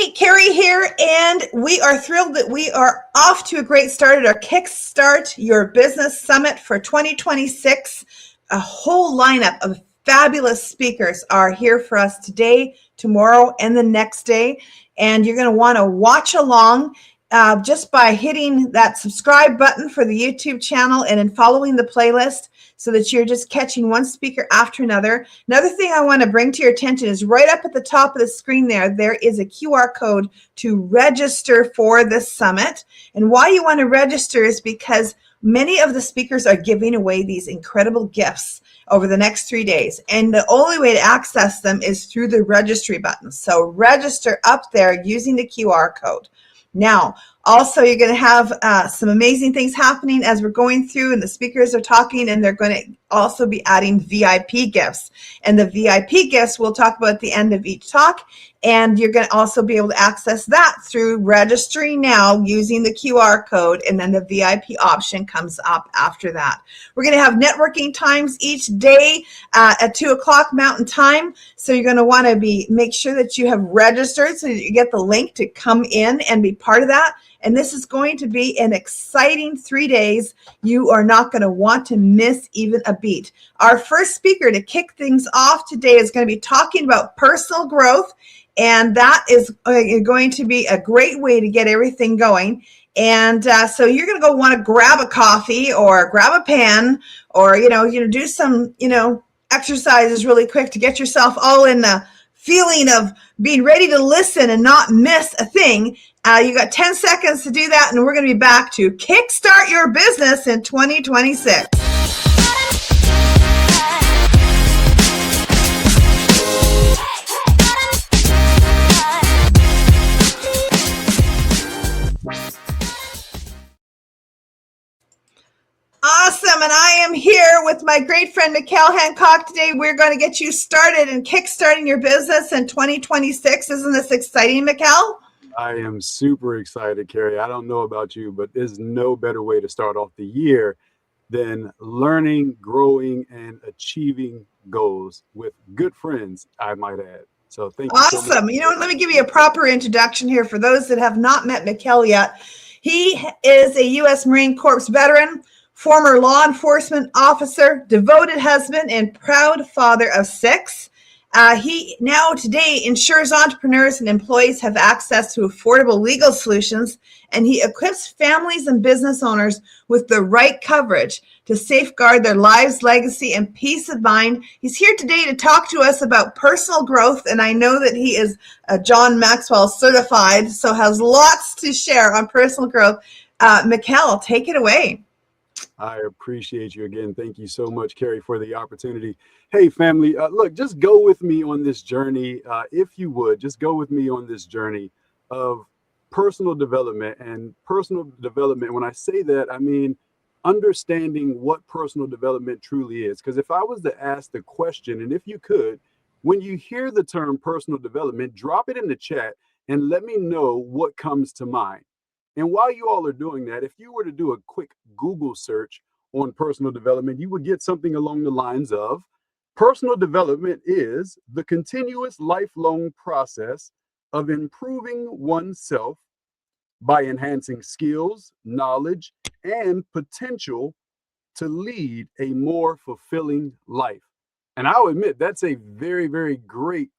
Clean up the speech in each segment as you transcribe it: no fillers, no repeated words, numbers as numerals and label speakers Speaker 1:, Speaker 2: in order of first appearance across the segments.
Speaker 1: Hey, Carrie here, and we are thrilled that we are off to a great start at our Kickstart Your Business Summit for 2026. A whole lineup of fabulous speakers are here for us today, tomorrow, and the next day. And you're going to want to watch along just by hitting that subscribe button for the YouTube channel and then following the playlist so that you're just catching one speaker after another. Another thing I want to bring to your attention is right up at the top of the screen there is a QR code to register for this summit. And why you want to register is because many of the speakers are giving away these incredible gifts over the next 3 days. And the only way to access them is through the registry button. So register up there using the QR code. Now, also, you're going to have some amazing things happening as we're going through, and the speakers are talking, and they're going to also be adding VIP gifts. And the VIP gifts we'll talk about at the end of each talk, and you're going to also be able to access that through registering now using the QR code, and then the VIP option comes up after that. We're going to have networking times each day at 2 o'clock Mountain Time, so you're going to want to make sure that you have registered so that you get the link to come in and be part of that. And this is going to be an exciting 3 days. You are not going to want to miss even a beat. Our first speaker to kick things off today is going to be talking about personal growth. And that is going to be a great way to get everything going. And so you're going to go want to grab a coffee or grab a pen or, do some, exercises really quick to get yourself all in the feeling of being ready to listen and not miss a thing. You got 10 seconds to do that, and we're going to be back to Kickstart Your Business in 2026. Awesome, and I am here with my great friend Michel Hancock today. We're going to get you started in kickstarting your business in 2026. Isn't this exciting, Michel?
Speaker 2: I am super excited, Carrie. I don't know about you, but there's no better way to start off the year than learning, growing, and achieving goals with good friends, I might add. So thank you.
Speaker 1: Awesome. So much. Let me give you a proper introduction here for those that have not met Michel yet. He is a U.S. Marine Corps veteran, former law enforcement officer, devoted husband, and proud father of 6. He now today ensures entrepreneurs and employees have access to affordable legal solutions, and he equips families and business owners with the right coverage to safeguard their lives, legacy, and peace of mind. He's here today to talk to us about personal growth, and I know that he is John Maxwell certified, so has lots to share on personal growth. Michel, take it away.
Speaker 2: I appreciate you again. Thank you so much, Carrie, for the opportunity. Hey, family, look, just go with me on this journey. If you would, just go with me on this journey of personal development. And personal development, when I say that, I mean understanding what personal development truly is. Because if I was to ask the question, and if you could, when you hear the term personal development, drop it in the chat and let me know what comes to mind. And while you all are doing that, if you were to do a quick Google search on personal development, you would get something along the lines of personal development is the continuous lifelong process of improving oneself by enhancing skills, knowledge, and potential to lead a more fulfilling life. And I'll admit that's a very, very great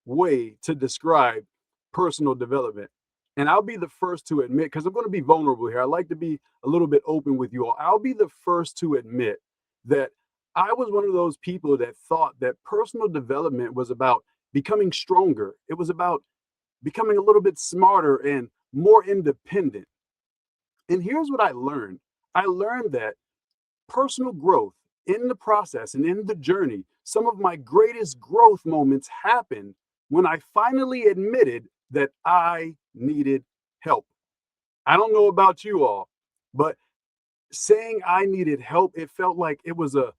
Speaker 2: way to describe personal development. And I'll be the first to admit, because I'm going to be vulnerable here. I like to be a little bit open with you all. I'll be the first to admit that I was one of those people that thought that personal development was about becoming stronger. It was about becoming a little bit smarter and more independent. And here's what I learned. I learned that personal growth in the process and in the journey, some of my greatest growth moments happened when I finally admitted that I needed help. I don't know about you all, but saying I needed help, it felt like it was a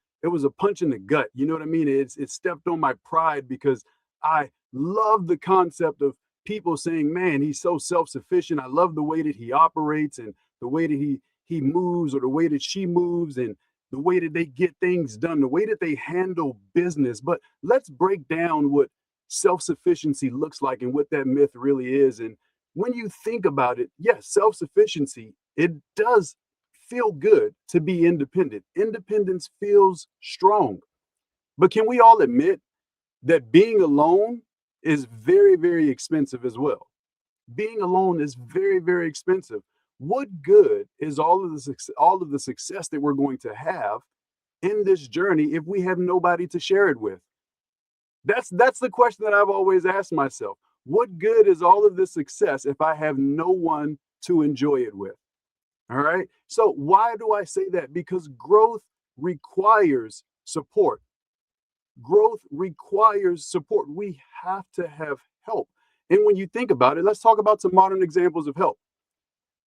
Speaker 2: punch in the gut. You know what I mean? It stepped on my pride because I love the concept of people saying, man, he's so self-sufficient. I love the way that he operates and the way that he moves, or the way that she moves, and the way that they get things done, the way that they handle business. But let's break down what self-sufficiency looks like and what that myth really is. And when you think about it, yes, self-sufficiency, it does feel good to be independent. Independence feels strong. But can we all admit that being alone is very, very expensive as well? Being alone is very, very expensive. What good is all of the success that we're going to have in this journey if we have nobody to share it with? That's the question that I've always asked myself. What good is all of this success if I have no one to enjoy it with? All right. So why do I say that? Because growth requires support. Growth requires support. We have to have help. And when you think about it, let's talk about some modern examples of help.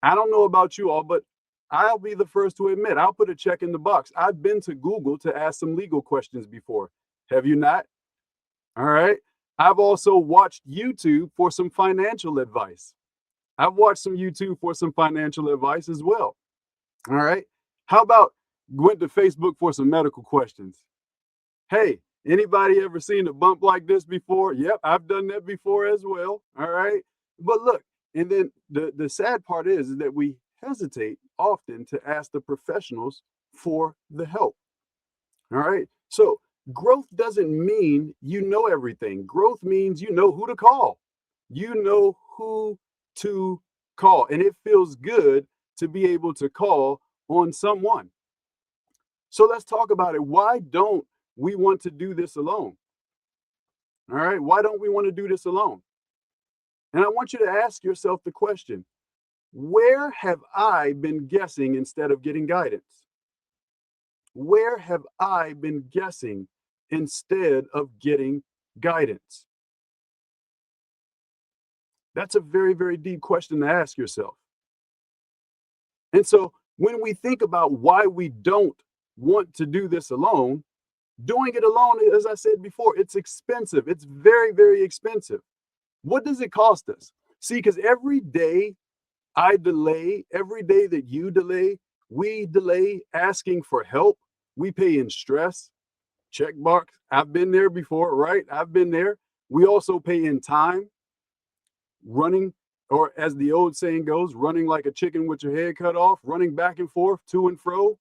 Speaker 2: I don't know about you all, but I'll be the first to admit, I'll put a check in the box. I've been to Google to ask some legal questions before. Have you not? All right. I've also watched YouTube for some financial advice. I've watched some YouTube for some financial advice as well. All right. How about went to Facebook for some medical questions? Hey, anybody ever seen a bump like this before? Yep, I've done that before as well. All right. But look, and then the sad part is that we hesitate often to ask the professionals for the help. All right. So growth doesn't mean you know everything. Growth means you know who to call. You know who to call. And it feels good to be able to call on someone. So let's talk about it. Why don't we want to do this alone? All right. Why don't we want to do this alone? And I want you to ask yourself the question, where have I been guessing instead of getting guidance? Where have I been guessing instead of getting guidance? That's a very, very deep question to ask yourself. And so when we think about why we don't want to do this alone, doing it alone, as I said before, it's expensive. It's very, very expensive. What does it cost us? See, because every day I delay, every day that you delay, we delay asking for help. We pay in stress, check box. I've been there before, right? I've been there. We also pay in time, running, or as the old saying goes, running like a chicken with your head cut off, running back and forth, to and fro,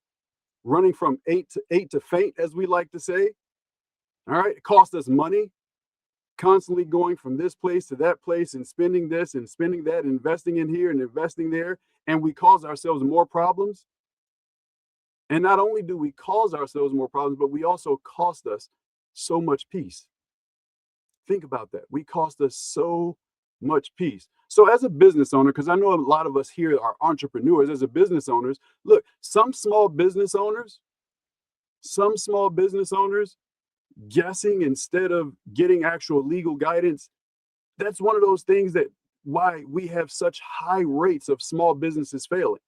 Speaker 2: running from eight to faint, as we like to say. All right, it costs us money, constantly going from this place to that place and spending this and spending that, investing in here and investing there, and we cause ourselves more problems. And not only do we cause ourselves more problems, but we also cost us so much peace. Think about that. We cost us so much peace. So as a business owner, because I know a lot of us here are entrepreneurs, as a business owners, look, some small business owners guessing instead of getting actual legal guidance, that's one of those things that why we have such high rates of small businesses failing.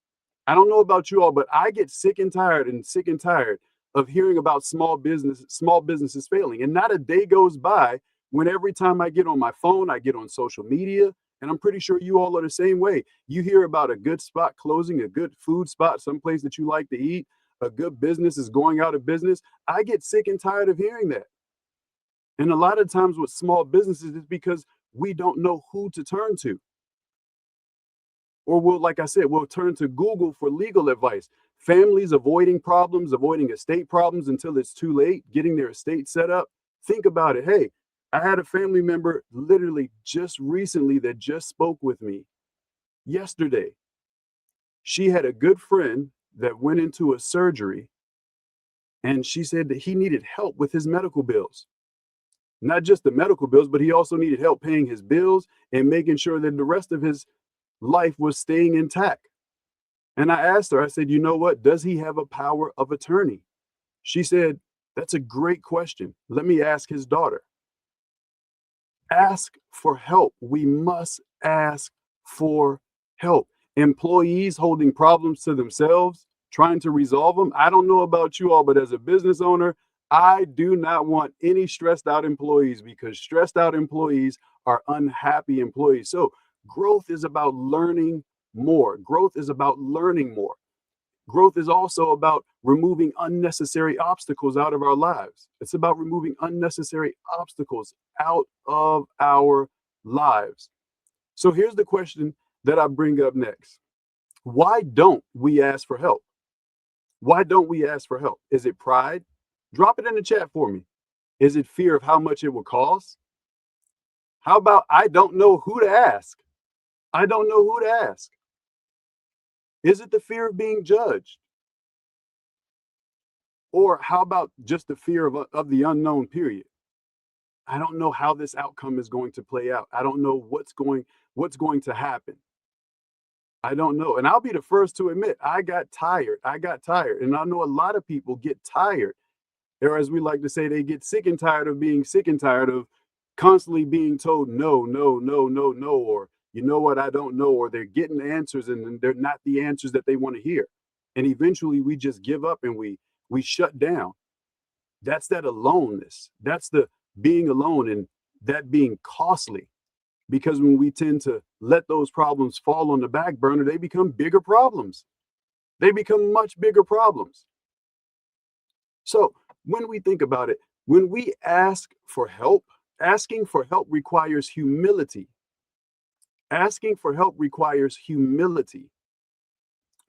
Speaker 2: I don't know about you all, but I get sick and tired of hearing about small businesses failing. And not a day goes by when every time I get on my phone, I get on social media, and I'm pretty sure you all are the same way. You hear about a good spot closing, a good food spot, someplace that you like to eat, a good business is going out of business. I get sick and tired of hearing that. And a lot of times with small businesses, it's because we don't know who to turn to. Or like I said, we'll turn to Google for legal advice. Families avoiding estate problems until it's too late, getting their estate set up. Think about it. Hey, I had a family member literally just recently that just spoke with me yesterday. She had a good friend that went into a surgery, and she said that he needed help with his medical bills. Not just the medical bills, but he also needed help paying his bills and making sure that the rest of his life was staying intact. And I asked her, I said, you know what? Does he have a power of attorney? She said, that's a great question. Let me ask his daughter. Ask for help. We must ask for help. Employees holding problems to themselves, trying to resolve them. I don't know about you all, but as a business owner, I do not want any stressed out employees, because stressed out employees are unhappy employees. So growth is about learning more. Growth is about learning more. Growth is also about removing unnecessary obstacles out of our lives. It's about removing unnecessary obstacles out of our lives. So here's the question that I bring up next. Why don't we ask for help? Why don't we ask for help? Is it pride? Drop it in the chat for me. Is it fear of how much it will cost? How about I don't know who to ask? I don't know who to ask. Is it the fear of being judged? Or how about just the fear of the unknown, period? I don't know how this outcome is going to play out. I don't know what's going to happen. I don't know. And I'll be the first to admit, I got tired. And I know a lot of people get tired. Or as we like to say, they get sick and tired of being sick and tired of constantly being told no, no, no, no, no, or you know what, I don't know, or they're getting answers and they're not the answers that they want to hear. And eventually we just give up and we shut down. That's that aloneness. That's the being alone, and that being costly. Because when we tend to let those problems fall on the back burner, they become bigger problems. They become much bigger problems. So when we think about it, when we ask for help, asking for help requires humility. Asking for help requires humility.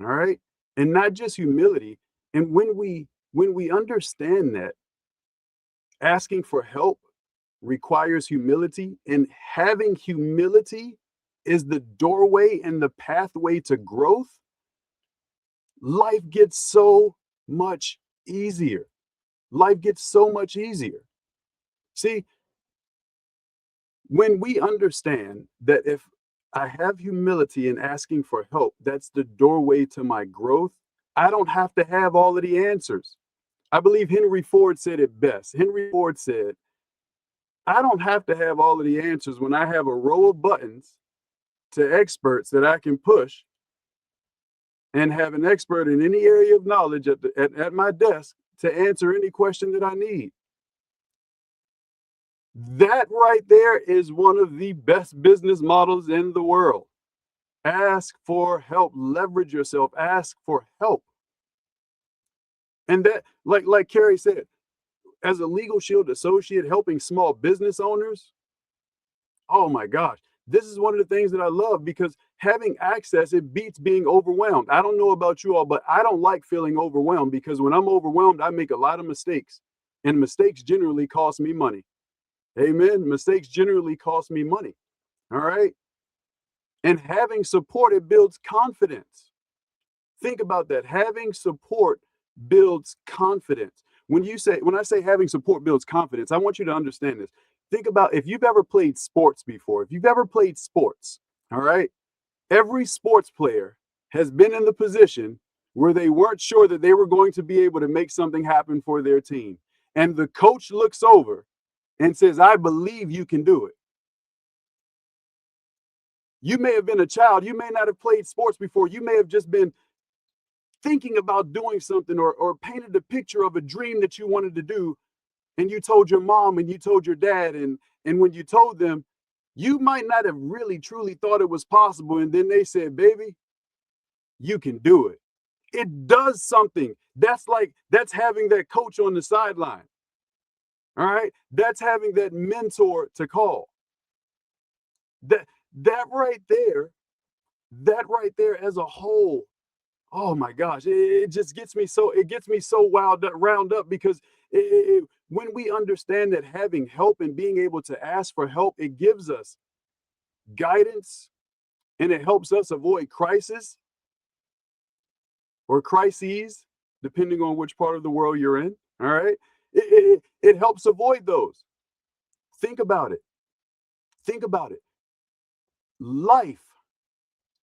Speaker 2: All right? And not just humility. And when we understand that asking for help requires humility, and having humility is the doorway and the pathway to growth, life gets so much easier. Life gets so much easier. See, when we understand that if I have humility in asking for help, that's the doorway to my growth, I don't have to have all of the answers. I believe Henry Ford said it best. Henry Ford said, I don't have to have all of the answers when I have a row of buttons to experts that I can push and have an expert in any area of knowledge at my desk to answer any question that I need. That right there is one of the best business models in the world. Ask for help, leverage yourself, ask for help. And that, like Carrie said, as a LegalShield associate helping small business owners, oh my gosh, this is one of the things that I love, because having access, it beats being overwhelmed. I don't know about you all, but I don't like feeling overwhelmed, because when I'm overwhelmed, I make a lot of mistakes, and mistakes generally cost me money. Amen. Mistakes generally cost me money. All right. And having support, it builds confidence. Think about that. Having support builds confidence. When I say having support builds confidence, I want you to understand this. Think about if you've ever played sports before. If you've ever played sports, all right, every sports player has been in the position where they weren't sure that they were going to be able to make something happen for their team. And the coach looks over and says, I believe you can do it. You may have been a child. You may not have played sports before. You may have just been thinking about doing something, or painted a picture of a dream that you wanted to do. And you told your mom and you told your dad. And when you told them, you might not have really truly thought it was possible. And then they said, baby, you can do it. It does something. That's having that coach on the sideline. All right. That's having that mentor to call. That right there as a whole. Oh my gosh, it just gets me so wound up, because when we understand that having help and being able to ask for help, it gives us guidance, and it helps us avoid crisis or crises, depending on which part of the world you're in. All right. It helps avoid those. Think about it.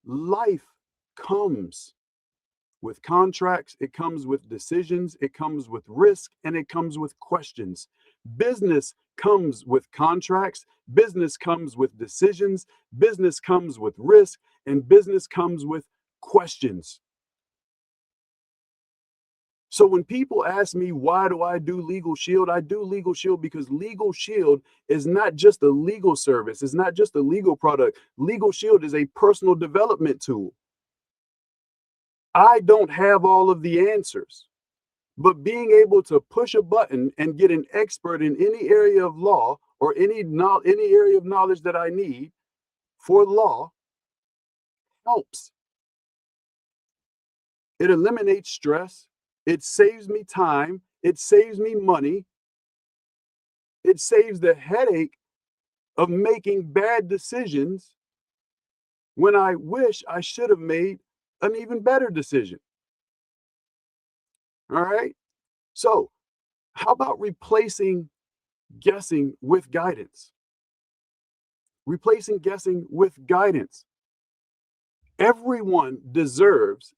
Speaker 2: Life comes with contracts, it comes with decisions, it comes with risk, and it comes with questions. Business comes with contracts, business comes with decisions, business comes with risk, and business comes with questions. So when people ask me, why do I do LegalShield? I do LegalShield because LegalShield is not just a legal service. It's not just a legal product. LegalShield is a personal development tool. I don't have all of the answers, but being able to push a button and get an expert in any area of law or any area of knowledge that I need for law helps. It eliminates stress. It saves me time. It saves me money. It saves the headache of making bad decisions when I wish I should have made an even better decision. All right. So, how about replacing guessing with guidance? Replacing guessing with guidance. Everyone deserves,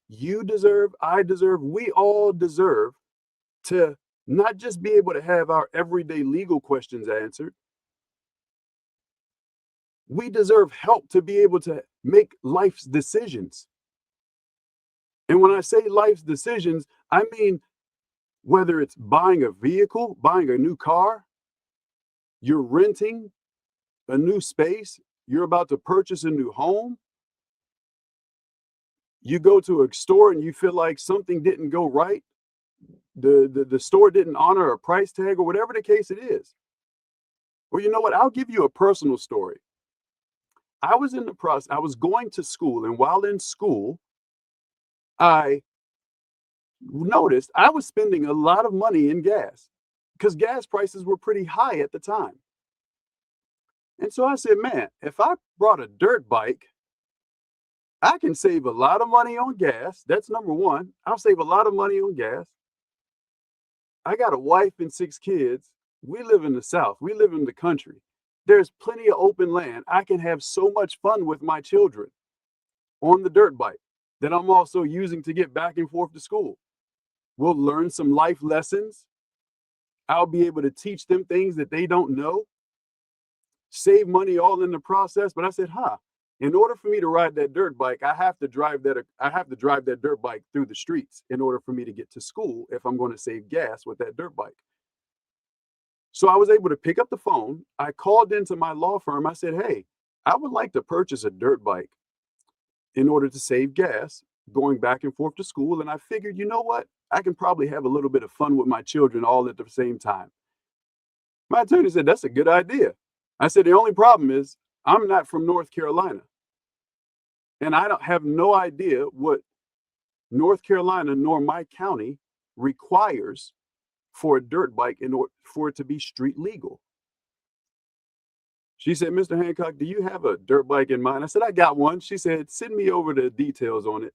Speaker 2: you deserve, I deserve, we all deserve to not just be able to have our everyday legal questions answered. We deserve help to be able to make life's decisions. And when I say life's decisions, I mean whether it's buying a vehicle, buying a new car, you're renting a new space, you're about to purchase a new home, you go to a store and you feel like something didn't go right, the store didn't honor a price tag or whatever the case it is. Well, you know what? I'll give you a personal story. I was going to school, and while in school, I noticed I was spending a lot of money in gas because gas prices were pretty high at the time. And so I said, man, if I brought a dirt bike, I can save a lot of money on gas. That's number one. I'll save a lot of money on gas. I got a wife and 6 kids. We live in the South. We live in the country. There's plenty of open land. I can have so much fun with my children on the dirt bike that I'm also using to get back and forth to school. We'll learn some life lessons. I'll be able to teach them things that they don't know. Save money all in the process. But I said, in order for me to ride that dirt bike, I have to drive that dirt bike through the streets in order for me to get to school if I'm going to save gas with that dirt bike. So I was able to pick up the phone. I called into my law firm. I said, hey, I would like to purchase a dirt bike in order to save gas going back and forth to school. And I figured, you know what? I can probably have a little bit of fun with my children all at the same time. My attorney said, that's a good idea. I said, the only problem is I'm not from North Carolina. And I don't have no idea what North Carolina nor my county requires for a dirt bike in order for it to be street legal. She said, Mr. Hancock, do you have a dirt bike in mind? I said, I got one. She said, send me over the details on it.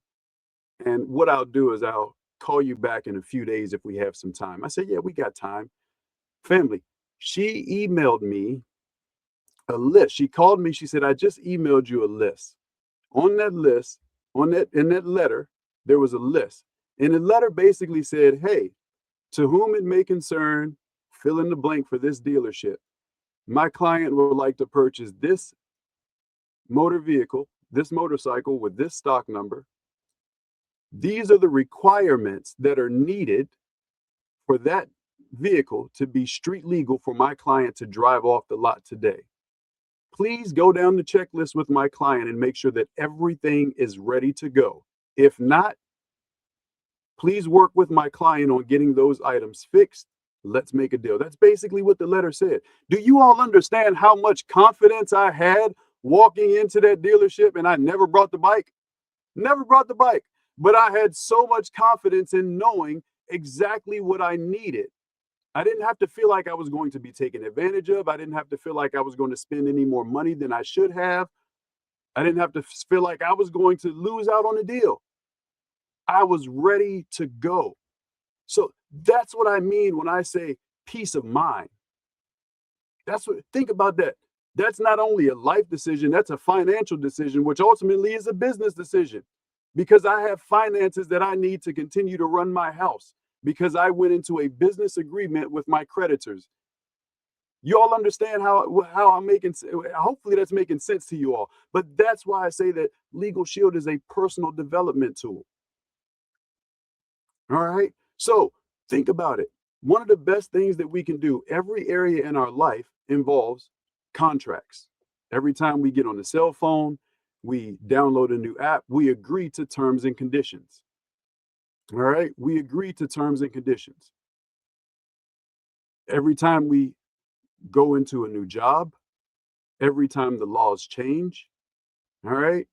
Speaker 2: And what I'll do is I'll call you back in a few days if we have some time. I said, yeah, we got time. Family, she emailed me a list. She called me. She said, I just emailed you a list. On that list, in that letter, there was a list. And the letter basically said, hey, to whom it may concern, fill in the blank for this dealership. My client would like to purchase this motor vehicle, this motorcycle with this stock number. These are the requirements that are needed for that vehicle to be street legal for my client to drive off the lot today. Please go down the checklist with my client and make sure that everything is ready to go. If not, please work with my client on getting those items fixed. Let's make a deal. That's basically what the letter said. Do you all understand how much confidence I had walking into that dealership? And I never brought the bike. Never brought the bike. But I had so much confidence in knowing exactly what I needed. I didn't have to feel like I was going to be taken advantage of. I didn't have to feel like I was going to spend any more money than I should have. I didn't have to feel like I was going to lose out on a deal. I was ready to go. So that's what I mean when I say peace of mind. Think about that. That's not only a life decision, that's a financial decision, which ultimately is a business decision. Because I have finances that I need to continue to run my house. Because I went into a business agreement with my creditors. You all understand how I'm making, hopefully that's making sense to you all. But that's why I say that LegalShield is a personal development tool. All right. So think about it. One of the best things that we can do, every area in our life involves contracts. Every time we get on the cell phone, we download a new app, we agree to terms and conditions. All right, we agree to terms and conditions. Every time we go into a new job, every time the laws change, all right,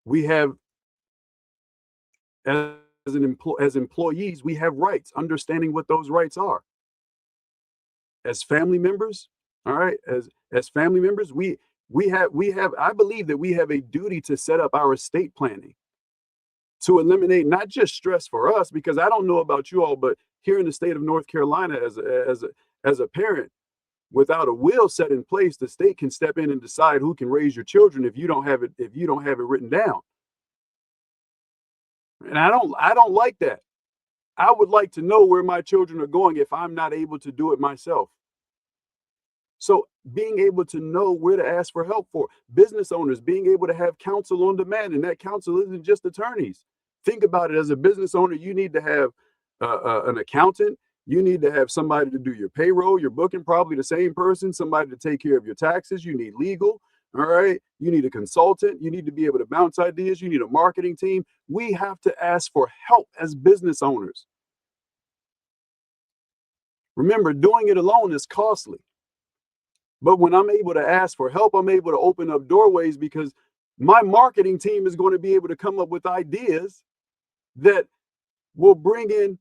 Speaker 2: we have, as employees, we have rights, understanding what those rights are. As family members, all right, as family members, we have, I believe that we have a duty to set up our estate planning to eliminate not just stress for us, because I don't know about you all, but here in the state of North Carolina, as a parent, without a will set in place, the state can step in and decide who can raise your children if you don't have it written down. And I don't like that. I would like to know where my children are going if I'm not able to do it myself. So being able to know where to ask for help for business owners, being able to have counsel on demand, and that counsel isn't just attorneys. Think about it. As a business owner, you need to have an accountant. You need to have somebody to do your payroll, your booking, probably the same person, somebody to take care of your taxes. You need legal. All right. You need a consultant. You need to be able to bounce ideas. You need a marketing team. We have to ask for help as business owners. Remember, doing it alone is costly. But when I'm able to ask for help, I'm able to open up doorways, because my marketing team is going to be able to come up with ideas that will bring in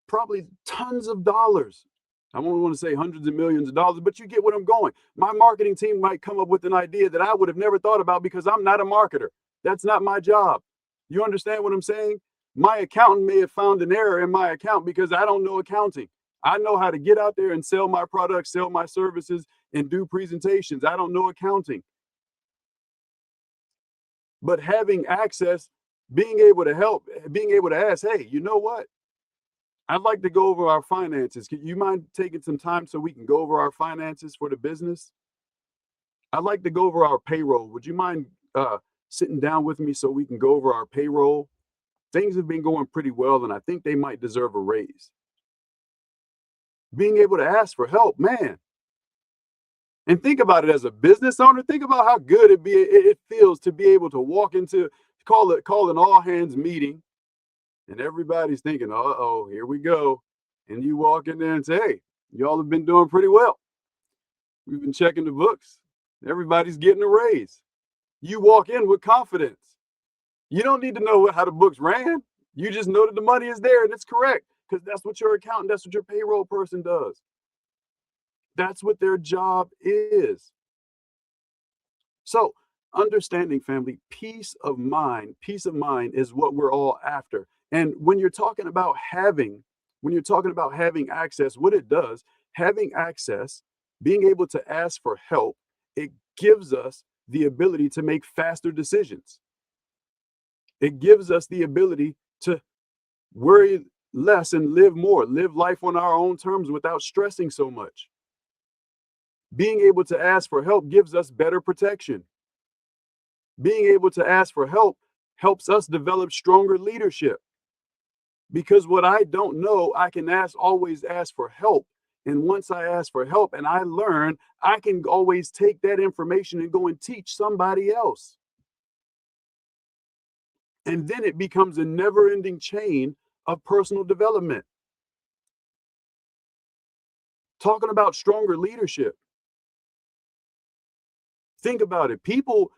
Speaker 2: probably tons of dollars. I don't want to say hundreds of millions of dollars, but you get what I'm going. My marketing team might come up with an idea that I would have never thought about, because I'm not a marketer. That's not my job. You understand what I'm saying? My accountant may have found an error in my account because I don't know accounting. I know how to get out there and sell my products, sell my services, and do presentations. I don't know accounting. But having access, being able to help, being able to ask, hey, you know what? I'd like to go over our finances. Can you mind taking some time so we can go over our finances for the business? I'd like to go over our payroll. Would you mind sitting down with me so we can go over our payroll? Things have been going pretty well, and I think they might deserve a raise. Being able to ask for help, man. And think about it as a business owner. Think about how good it feels to be able to walk into, call an all hands meeting, and everybody's thinking, uh-oh, here we go. And you walk in there and say, hey, y'all have been doing pretty well. We've been checking the books. Everybody's getting a raise. You walk in with confidence. You don't need to know how the books ran. You just know that the money is there and it's correct, because that's what your accountant, that's what your payroll person does. That's what their job is. So understanding, family, peace of mind is what we're all after. And when you're talking about having access, what it does, having access, being able to ask for help, it gives us the ability to make faster decisions. It gives us the ability to worry less and live more, live life on our own terms without stressing so much. Being able to ask for help gives us better protection. Being able to ask for help helps us develop stronger leadership. Because what I don't know, I can always ask for help. And once I ask for help and I learn, I can always take that information and go and teach somebody else. And then it becomes a never-ending chain of personal development. Talking about stronger leadership. Think about it. People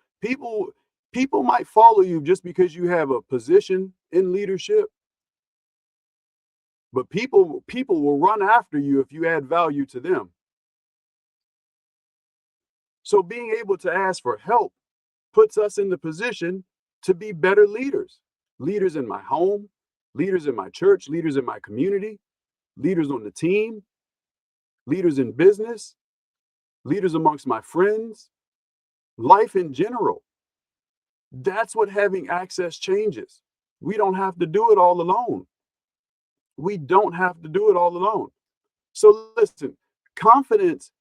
Speaker 2: might follow you just because you have a position in leadership. But people will run after you if you add value to them. So being able to ask for help puts us in the position to be better leaders. Leaders in my home, leaders in my church, leaders in my community, leaders on the team, leaders in business, leaders amongst my friends, life in general. That's what having access changes. We don't have to do it all alone. We don't have to do it all alone. So listen, confidence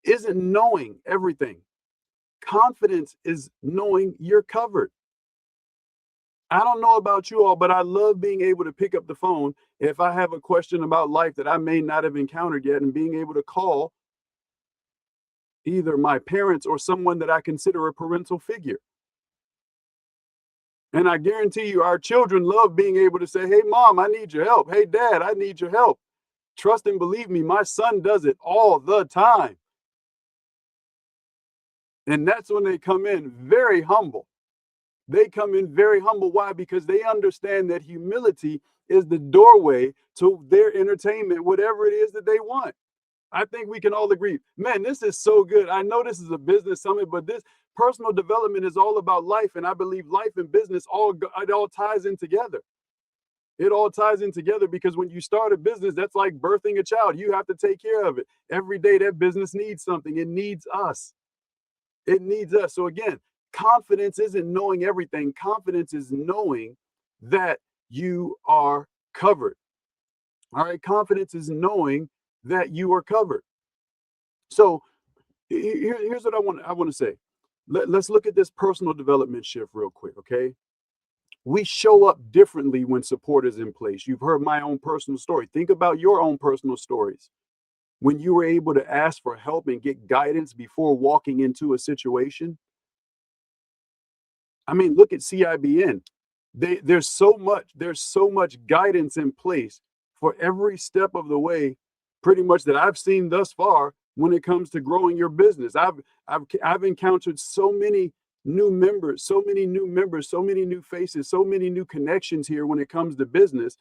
Speaker 2: isn't knowing everything. Confidence is knowing you're covered. I don't know about you all, but I love being able to pick up the phone if I have a question about life that I may not have encountered yet, and being able to call either my parents or someone that I consider a parental figure. And I guarantee you, our children love being able to say, hey, mom, I need your help. Hey, dad, I need your help. Trust and believe me, my son does it all the time. And that's when they come in very humble. They come in very humble. Why? Because they understand that humility is the doorway to their entertainment, whatever it is that they want. I think we can all agree, man, this is so good. I know this is a business summit, but this personal development is all about life. And I believe life and business, it all ties in together. It all ties in together because when you start a business, that's like birthing a child. You have to take care of it. Every day that business needs something. It needs us. It needs us. So again, confidence isn't knowing everything. Confidence is knowing that you are covered. All right. Confidence is knowing that you are covered. So here's what I want to say. Let's look at this personal development shift real quick. Okay. We show up differently when support is in place. You've heard my own personal story. Think about your own personal stories. When you were able to ask for help and get guidance before walking into a situation. I mean, look at CIBN. There's so much guidance in place for every step of the way, pretty much that I've seen thus far when it comes to growing your business. I've encountered so many new members, so many new faces, so many new connections here when it comes to business,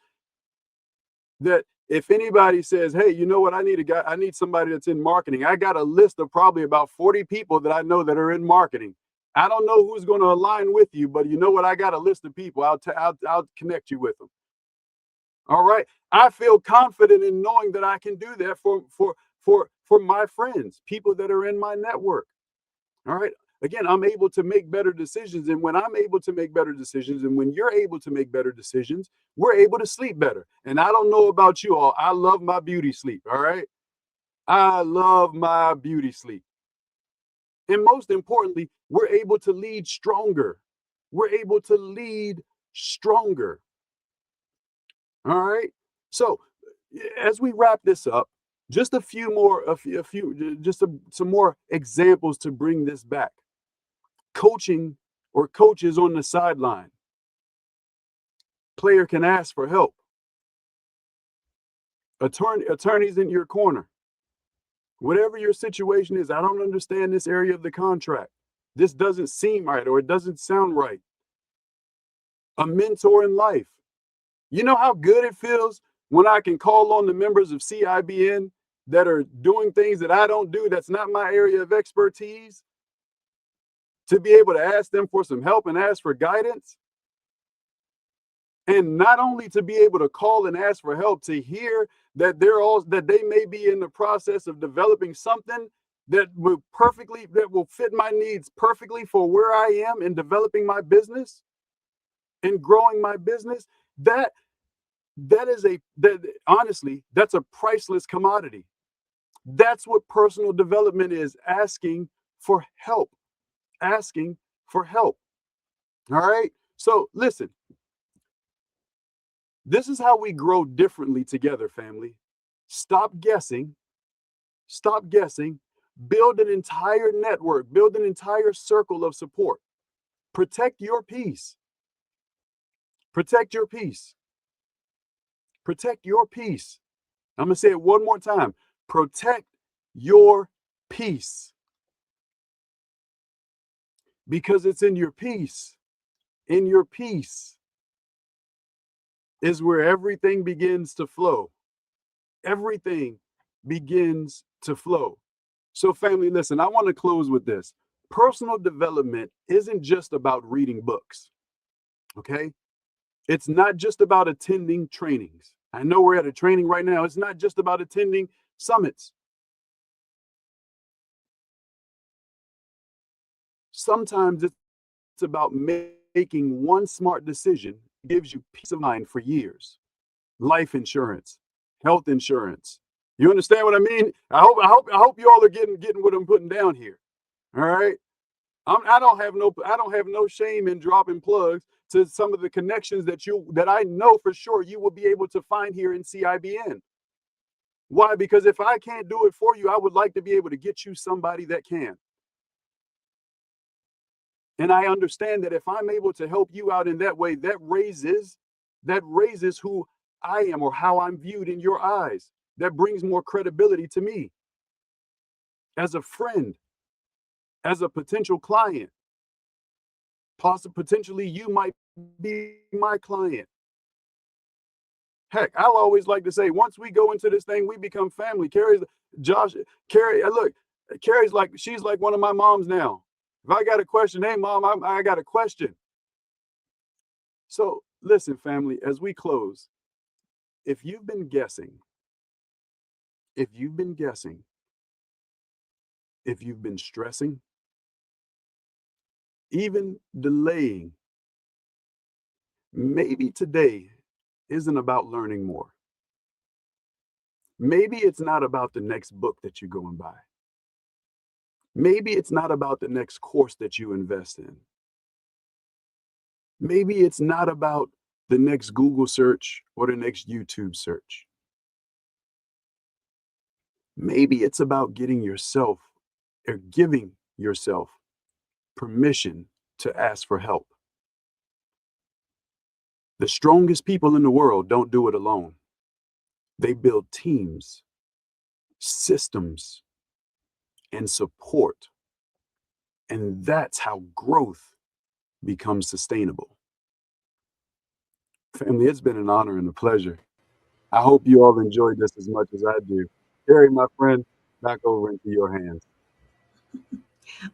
Speaker 2: that if anybody says, hey, you know what, I need somebody that's in marketing. I got a list of probably about 40 people that I know that are in marketing. I don't know who's going to align with you, but you know what? I got a list of people. I'll connect you with them. All right. I feel confident in knowing that I can do that for my friends, people that are in my network. All right. Again, I'm able to make better decisions. And when I'm able to make better decisions, and when you're able to make better decisions, we're able to sleep better. And I don't know about you all. I love my beauty sleep. All right. I love my beauty sleep. And most importantly, we're able to lead stronger. We're able to lead stronger. All right. So as we wrap this up, just some more examples to bring this back. Coaching or coaches on the sideline. Player can ask for help. Attorneys in your corner. Whatever your situation is, I don't understand this area of the contract. This doesn't seem right, or it doesn't sound right. A mentor in life. You know how good it feels when I can call on the members of CIBN that are doing things that I don't do, that's not my area of expertise, to be able to ask them for some help and ask for guidance. And not only to be able to call and ask for help, to hear that they may be in the process of developing something that will fit my needs perfectly for where I am in developing my business and growing my business. Honestly, that's a priceless commodity. That's what personal development is, asking for help. Asking for help. All right. So listen, this is how we grow differently together, family. Stop guessing. Stop guessing. Build an entire network. Build an entire circle of support. Protect your peace. Protect your peace. Protect your peace. I'm going to say it one more time. Protect your peace. Because it's in your peace. In your peace is where everything begins to flow. Everything begins to flow. So family, listen, I want to close with this. Personal development isn't just about reading books. Okay? It's not just about attending trainings. I know we're at a training right now. It's not just about attending summits. Sometimes it's about making one smart decision that gives you peace of mind for years. Life insurance, health insurance. You understand what I mean? I hope you all are getting what I'm putting down here. All right. I don't have no shame in dropping plugs to some of the connections that I know for sure you will be able to find here in CIBN. Why? Because if I can't do it for you, I would like to be able to get you somebody that can. And I understand that if I'm able to help you out in that way, that raises who I am or how I'm viewed in your eyes. That brings more credibility to me as a friend, as a potential client. Potentially you might be my client. Heck, I'll always like to say, once we go into this thing, we become family. Carrie's she's like one of my moms now. If I got a question, hey mom, I got a question. So listen, family, as we close, if you've been guessing, if you've been stressing, even delaying, maybe today isn't about learning more. Maybe it's not about the next book that you go and buy. Maybe it's not about the next course that you invest in. Maybe it's not about the next Google search or the next YouTube search. Maybe it's about giving yourself permission to ask for help. The strongest people in the world don't do it alone. They build teams, systems, and support. And that's how growth becomes sustainable. Family, it's been an honor and a pleasure. I hope you all enjoyed this as much as I do. Carrie, my friend, back over into your hands.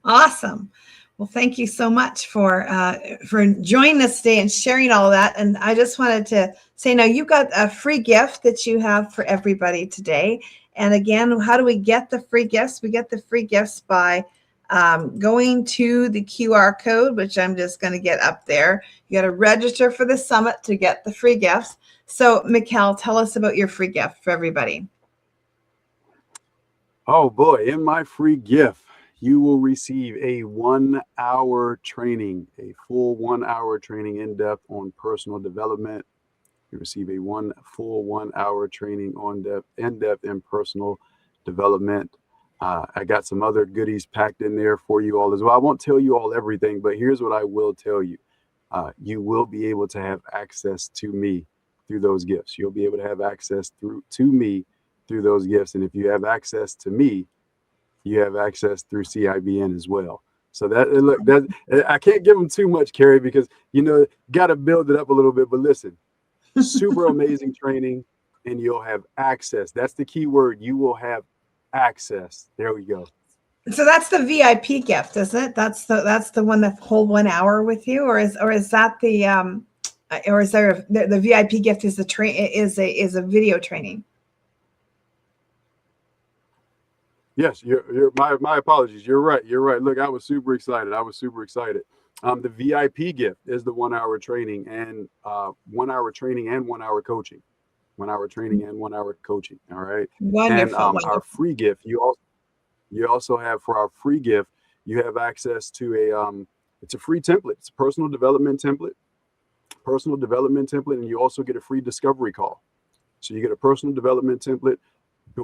Speaker 1: Awesome. Well, thank you so much for joining us today and sharing all that. And I just wanted to say, now you've got a free gift that you have for everybody today. And again, how do we get the free gifts? We get the free gifts by going to the QR code, which I'm just going to get up there. You got to register for the summit to get the free gifts. So, Michel, tell us about your free gift for everybody.
Speaker 2: Oh boy, in my free gift, you will receive a 1-hour training, a full 1-hour training in depth on personal development. You receive a full 1-hour training in depth in personal development. I got some other goodies packed in there for you all as well. I won't tell you all everything, but here's what I will tell you. You will be able to have access to me through those gifts. You'll be able to have access to me through those gifts. And if you have access to me, you have access through CIBN as well. So I can't give them too much, Carrie, because, got to build it up a little bit. But listen, super amazing training, and you'll have access. That's the key word. You will have access. There we go.
Speaker 1: So that's the VIP gift, isn't it? That's the one that hold 1 hour with you, or is that the or is there the VIP gift is a video training?
Speaker 2: Yes, my apologies. You're right. Look, I was super excited. The VIP gift is the 1-hour training and 1-hour training and 1-hour coaching. 1-hour training and 1-hour coaching. All right.
Speaker 1: Wonderful.
Speaker 2: And our free gift, you also have, for our free gift, you have access to it's a free template. It's a personal development template, and you also get a free discovery call. So you get a personal development template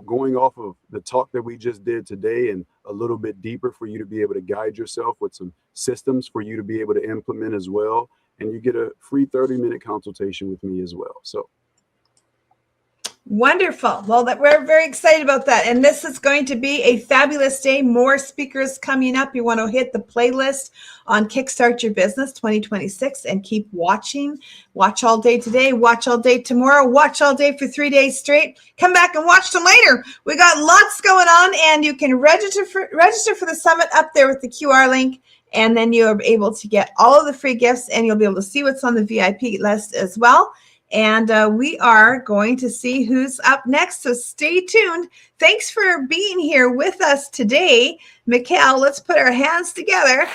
Speaker 2: going off of the talk that we just did today and a little bit deeper for you to be able to guide yourself with some systems for you to be able to implement as well. And you get a free 30-minute consultation with me as well. So
Speaker 1: wonderful. Well, we're very excited about that. And this is going to be a fabulous day. More speakers coming up. You want to hit the playlist on Kickstart Your Business 2026 and keep watching. Watch all day today. Watch all day tomorrow. Watch all day for 3 days straight. Come back and watch them later. We got lots going on, and you can register for the summit up there with the QR link. And then you're able to get all of the free gifts, and you'll be able to see what's on the VIP list as well. And we are going to see who's up next. So stay tuned. Thanks for being here with us today. Michel, let's put our hands together.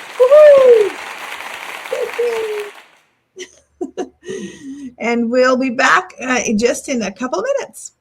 Speaker 1: And we'll be back just in a couple of minutes.